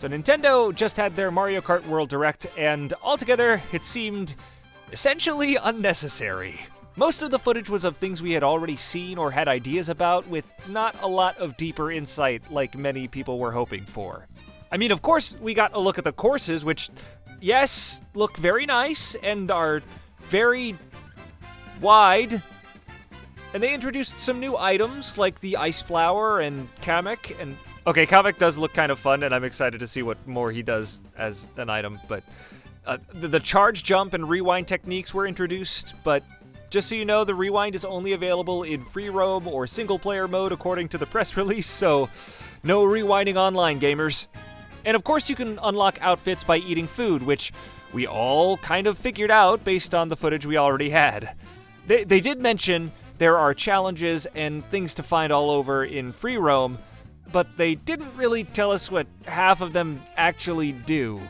So Nintendo just had their Mario Kart World Direct, and altogether, it seemed essentially unnecessary. Most of the footage was of things we had already seen or had ideas about, with not a lot of deeper insight like many people were hoping for. I mean, of course, we got a look at the courses, which, yes, look very nice and are very wide. And they introduced some new items like the Ice Flower and Kamek, and okay, Kamek does look kind of fun, and I'm excited to see what more he does as an item, but the charge jump and rewind techniques were introduced, but just so you know, the rewind is only available in free roam or single player mode according to the press release, so no rewinding online, gamers. And of course you can unlock outfits by eating food, which we all kind of figured out based on the footage we already had. They did mention there are challenges and things to find all over in free roam, but they didn't really tell us what half of them actually do.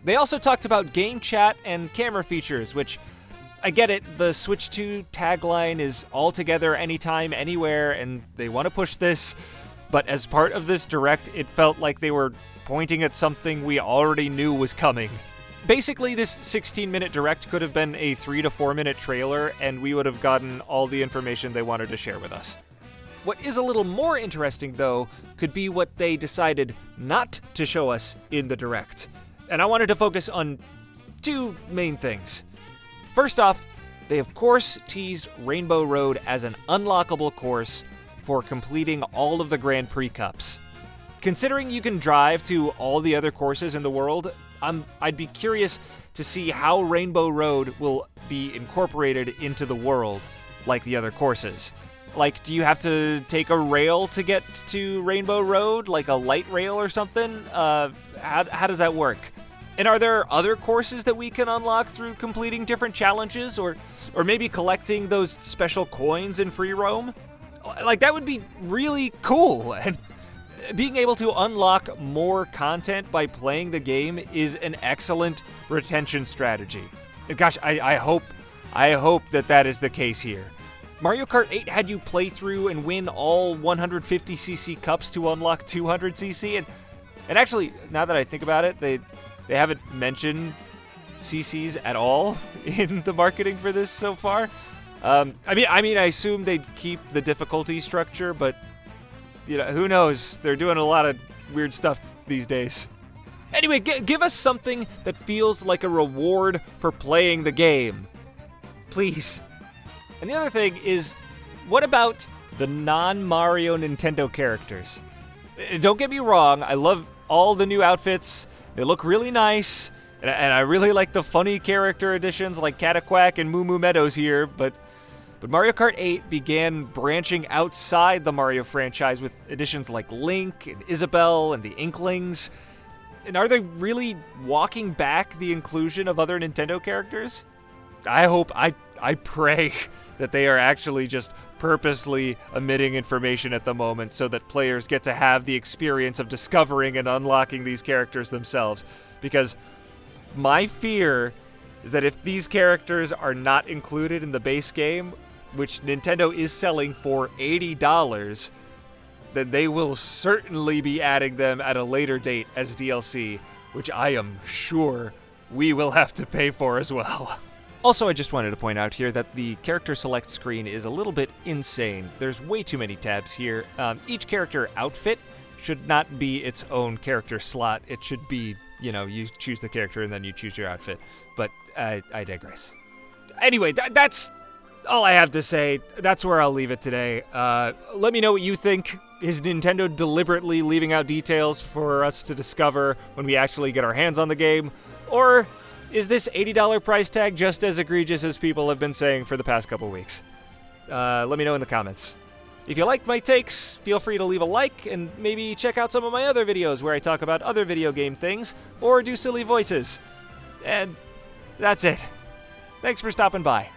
They also talked about game chat and camera features, which, I get it, the Switch 2 tagline is altogether anytime, anywhere, and they want to push this, but as part of this direct, it felt like they were pointing at something we already knew was coming. Basically, this 16-minute direct could have been a 3 to 4 minute trailer, and we would have gotten all the information they wanted to share with us. What is a little more interesting, though, could be what they decided not to show us in the direct. And I wanted to focus on two main things. First off, they of course teased Rainbow Road as an unlockable course for completing all of the Grand Prix Cups. Considering you can drive to all the other courses in the world, I'd be curious to see how Rainbow Road will be incorporated into the world like the other courses. Like, do you have to take a rail to get to Rainbow Road, like a light rail or something? How does that work? And are there other courses that we can unlock through completing different challenges, or maybe collecting those special coins in free roam? Like, that would be really cool. And being able to unlock more content by playing the game is an excellent retention strategy. And gosh, I hope that is the case here. Mario Kart 8 had you play through and win all 150cc cups to unlock 200cc, and actually, now that I think about it, they haven't mentioned CCs at all in the marketing for this so far. I assume they'd keep the difficulty structure, but you know, who knows? They're doing a lot of weird stuff these days. Anyway, give us something that feels like a reward for playing the game, please. And the other thing is, what about the non-Mario Nintendo characters? Don't get me wrong, I love all the new outfits. They look really nice, and I really like the funny character additions like Cataquack and Moo Moo Meadows here, but Mario Kart 8 began branching outside the Mario franchise with additions like Link and Isabelle and the Inklings. And are they really walking back the inclusion of other Nintendo characters? I pray that they are actually just purposely omitting information at the moment so that players get to have the experience of discovering and unlocking these characters themselves. Because my fear is that if these characters are not included in the base game, which Nintendo is selling for $80, then they will certainly be adding them at a later date as DLC, which I am sure we will have to pay for as well. Also, I just wanted to point out here that the character select screen is a little bit insane. There's way too many tabs here. Each character outfit should not be its own character slot. It should be, you choose the character and then you choose your outfit. But I digress. Anyway, that's all I have to say. That's where I'll leave it today. Let me know what you think. Is Nintendo deliberately leaving out details for us to discover when we actually get our hands on the game? Or is this $80 price tag just as egregious as people have been saying for the past couple weeks? Let me know in the comments. If you liked my takes, feel free to leave a like, and maybe check out some of my other videos where I talk about other video game things, or do silly voices. And that's it. Thanks for stopping by.